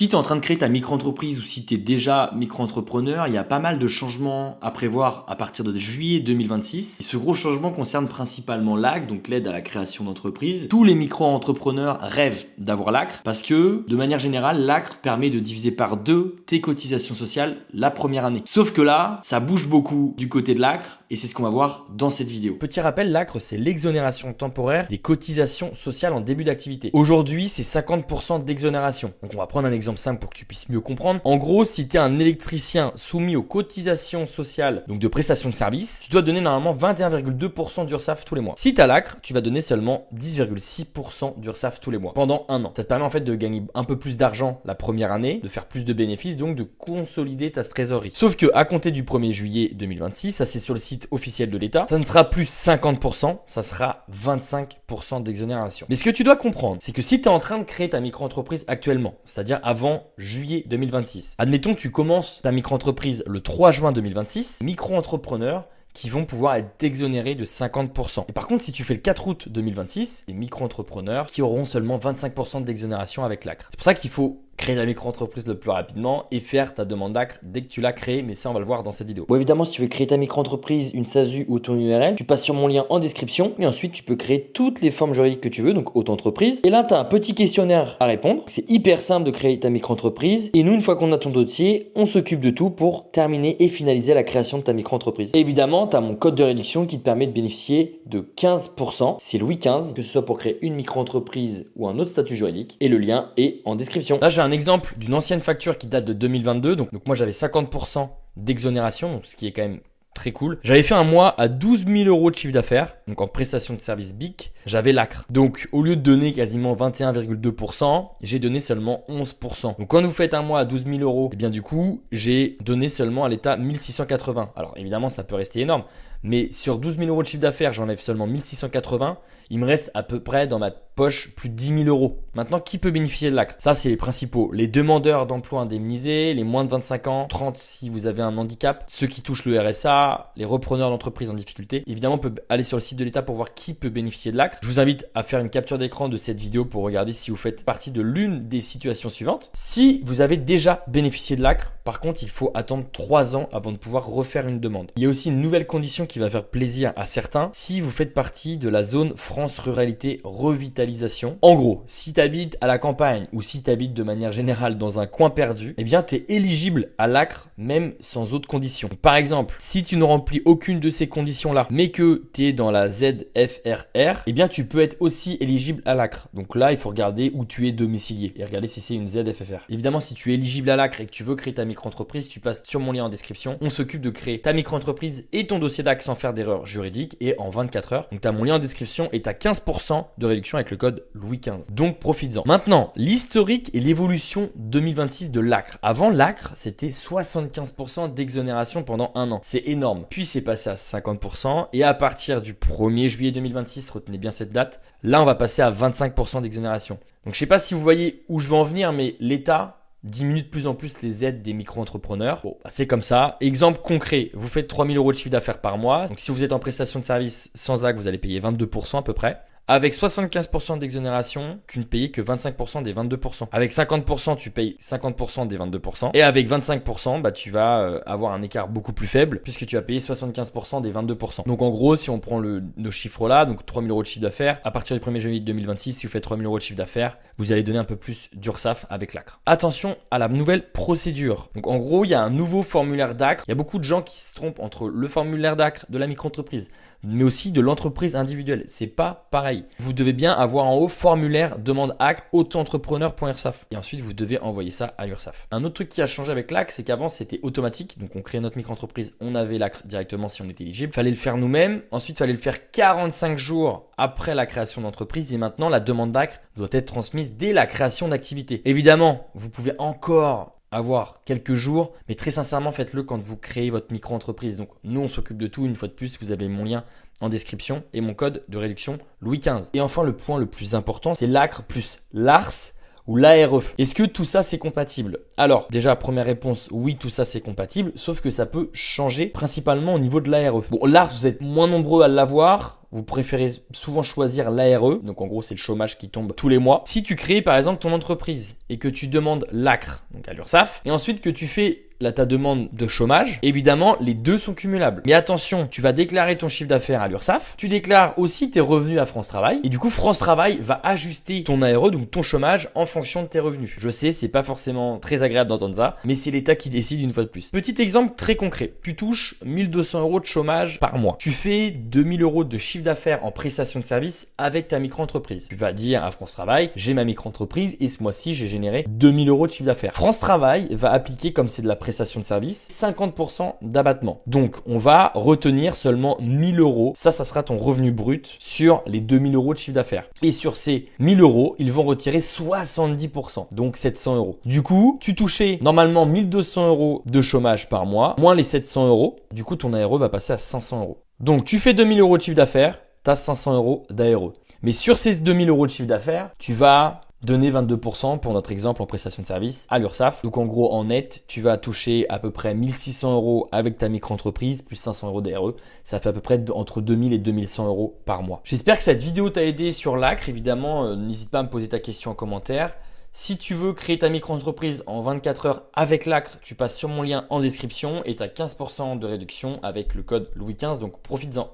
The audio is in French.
Si tu es en train de créer ta micro-entreprise ou si tu es déjà micro-entrepreneur, il y a pas mal de changements à prévoir à partir de juillet 2026. Et ce gros changement concerne principalement l'ACRE, donc l'aide à la création d'entreprise. Tous les micro-entrepreneurs rêvent d'avoir l'ACRE parce que, de manière générale, l'ACRE permet de diviser par 2 tes cotisations sociales la première année. Sauf que là, ça bouge beaucoup du côté de l'ACRE et c'est ce qu'on va voir dans cette vidéo. Petit rappel, l'ACRE, c'est l'exonération temporaire des cotisations sociales en début d'activité. Aujourd'hui, c'est 50% d'exonération. Donc on va prendre un exemple simple pour que tu puisses mieux comprendre. En gros, si tu es un électricien soumis aux cotisations sociales, donc de prestations de services, tu dois donner normalement 21,2% d'URSSAF tous les mois. Si tu as l'ACRE, tu vas donner seulement 10,6% d'URSSAF tous les mois pendant un an. Ça te permet en fait de gagner un peu plus d'argent la première année, de faire plus de bénéfices, donc de consolider ta trésorerie. Sauf que à compter du 1er juillet 2026, ça c'est sur le site officiel de l'État, ça ne sera plus 50%, ça sera 25% d'exonération. Mais ce que tu dois comprendre, c'est que si tu es en train de créer ta micro-entreprise actuellement, c'est-à-dire avant juillet 2026, admettons que tu commences ta micro-entreprise le 3 juin 2026, micro-entrepreneurs qui vont pouvoir être exonérés de 50%. Et par contre, si tu fais le 4 août 2026, les micro-entrepreneurs qui auront seulement 25% d'exonération avec l'ACRE. C'est pour ça qu'il faut créer ta micro-entreprise le plus rapidement et faire ta demande d'ACRE dès que tu l'as créée, mais ça on va le voir dans cette vidéo. Bon, évidemment, si tu veux créer ta micro-entreprise, une SASU ou ton URL, tu passes sur mon lien en description et ensuite tu peux créer toutes les formes juridiques que tu veux, donc auto-entreprise. Et là, tu as un petit questionnaire à répondre. C'est hyper simple de créer ta micro-entreprise et nous, une fois qu'on a ton dossier, on s'occupe de tout pour terminer et finaliser la création de ta micro-entreprise. Et évidemment, tu as mon code de réduction qui te permet de bénéficier de 15%. C'est Louis XV, que ce soit pour créer une micro-entreprise ou un autre statut juridique. Et le lien est en description. Là, j'ai un exemple d'une ancienne facture qui date de 2022. Donc moi, j'avais 50% d'exonération, donc ce qui est quand même très cool. J'avais fait un mois à 12 000 euros de chiffre d'affaires, donc en prestation de service BIC, j'avais l'ACRE. Donc au lieu de donner quasiment 21,2%, j'ai donné seulement 11%. Donc quand vous faites un mois à 12 000 euros, et bien du coup, j'ai donné seulement à l'État 1680. Alors évidemment, ça peut rester énorme, mais sur 12 000 euros de chiffre d'affaires, j'enlève seulement 1680. Il me reste à peu près dans ma poche plus de 10 000 euros. Maintenant, qui peut bénéficier de l'ACRE? Ça, c'est les principaux. Les demandeurs d'emploi indemnisés, les moins de 25 ans, 30 si vous avez un handicap, ceux qui touchent le RSA, les repreneurs d'entreprises en difficulté. Évidemment, on peut aller sur le site de l'État pour voir qui peut bénéficier de l'ACRE. Je vous invite à faire une capture d'écran de cette vidéo pour regarder si vous faites partie de l'une des situations suivantes. Si vous avez déjà bénéficié de l'ACRE, par contre, il faut attendre 3 ans avant de pouvoir refaire une demande. Il y a aussi une nouvelle condition qui va faire plaisir à certains. Si vous faites partie de la zone France Ruralité Revitalisation. En gros, si tu habites à la campagne ou si tu habites de manière générale dans un coin perdu, eh bien tu es éligible à l'ACRE même sans autres conditions. Donc, par exemple, si tu ne remplis aucune de ces conditions-là, mais que tu es dans la ZFRR, eh bien tu peux être aussi éligible à l'ACRE. Donc là, il faut regarder où tu es domicilié et regarder si c'est une ZFFR. Évidemment, si tu es éligible à l'ACRE et que tu veux créer ta micro-entreprise, tu passes sur mon lien en description. On s'occupe de créer ta micro-entreprise et ton dossier d'ACRE sans faire d'erreur juridique et en 24 heures. Donc tu as mon lien en description et tu as 15% de réduction avec le code Louis XV. Donc profites-en. Maintenant, l'historique et l'évolution 2026 de l'ACRE. Avant l'ACRE, c'était 75% d'exonération pendant un an. C'est énorme. Puis c'est passé à 50% et à partir du 1er juillet 2026, retenez bien cette date, là on va passer à 25% d'exonération. Donc je sais pas si vous voyez où je veux en venir, mais l'État diminue de plus en plus les aides des micro-entrepreneurs. Bon, bah c'est comme ça. Exemple concret, vous faites 3 000 euros de chiffre d'affaires par mois. Donc si vous êtes en prestation de service sans ACRE, vous allez payer 22% à peu près. Avec 75% d'exonération, tu ne payes que 25% des 22%. Avec 50%, tu payes 50% des 22%. Et avec 25%, bah, tu vas avoir un écart beaucoup plus faible puisque tu vas payer 75% des 22%. Donc en gros, si on prend nos chiffres là, donc 3 000 euros de chiffre d'affaires, à partir du 1er juillet 2026, si vous faites 3 000 euros de chiffre d'affaires, vous allez donner un peu plus d'URSSAF avec l'ACRE. Attention à la nouvelle procédure. Donc en gros, il y a un nouveau formulaire d'ACRE. Il y a beaucoup de gens qui se trompent entre le formulaire d'ACRE de la micro-entreprise, mais aussi de l'entreprise individuelle. C'est pas pareil. Vous devez bien avoir en haut formulaire demande ACRE auto-entrepreneur.ursaf et ensuite vous devez envoyer ça à l'URSSAF. Un autre truc qui a changé avec l'ACRE, c'est qu'avant c'était automatique. Donc on créait notre micro-entreprise, on avait l'ACRE directement si on était éligible. Fallait le faire nous-mêmes. Ensuite, fallait le faire 45 jours après la création d'entreprise et maintenant la demande d'ACRE doit être transmise dès la création d'activité. Évidemment, vous pouvez encore avoir quelques jours, mais très sincèrement, faites-le quand vous créez votre micro-entreprise. Donc, nous, on s'occupe de tout. Une fois de plus, vous avez mon lien en description et mon code de réduction Louis XV. Et enfin, le point le plus important, c'est l'ACRE plus l'ARS ou l'ARE. Est-ce que tout ça c'est compatible? Alors déjà première réponse, oui tout ça c'est compatible, sauf que ça peut changer principalement au niveau de l'ARE. Bon là vous êtes moins nombreux à l'avoir. Vous préférez souvent choisir l'ARE, donc en gros c'est le chômage qui tombe tous les mois. Si tu crées par exemple ton entreprise et que tu demandes l'ACRE, donc à l'URSSAF, et ensuite que tu fais ta demande de chômage, évidemment les deux sont cumulables. Mais attention, tu vas déclarer ton chiffre d'affaires à l'URSSAF, tu déclares aussi tes revenus à France Travail, et du coup France Travail va ajuster ton ARE, donc ton chômage, en fonction de tes revenus. Je sais, c'est pas forcément très agréable d'entendre ça, mais c'est l'État qui décide une fois de plus. Petit exemple très concret, tu touches 1200 € de chômage par mois. Tu fais 2000 € de chiffre d'affaires en prestation de service avec ta micro-entreprise. Tu vas dire à France Travail, j'ai ma micro-entreprise et ce mois-ci, j'ai généré 2000 € de chiffre d'affaires. France Travail va appliquer, comme c'est de la prestation de service, 50% d'abattement. Donc, on va retenir seulement 1000 €. Ça sera ton revenu brut sur les 2000 € de chiffre d'affaires. Et sur ces 1000 €, ils vont retirer 70%, donc 700 €. Du coup, tu touchais normalement 1200 € de chômage par mois, moins les 700 €. Du coup, ton ARE va passer à 500 €. Donc, tu fais 2000 € de chiffre d'affaires, tu as 500 € d'ARE. Mais sur ces 2000 € de chiffre d'affaires, tu vas donner 22% pour notre exemple en prestation de service à l'URSSAF. Donc en gros en net, tu vas toucher à peu près 1600 € avec ta micro-entreprise plus 500 € d'ARE. Ça fait à peu près entre 2000 et 2100 € par mois. J'espère que cette vidéo t'a aidé sur l'ACRE. Évidemment, n'hésite pas à me poser ta question en commentaire. Si tu veux créer ta micro-entreprise en 24 heures avec l'ACRE, tu passes sur mon lien en description et tu as 15% de réduction avec le code Louis15, donc profites-en.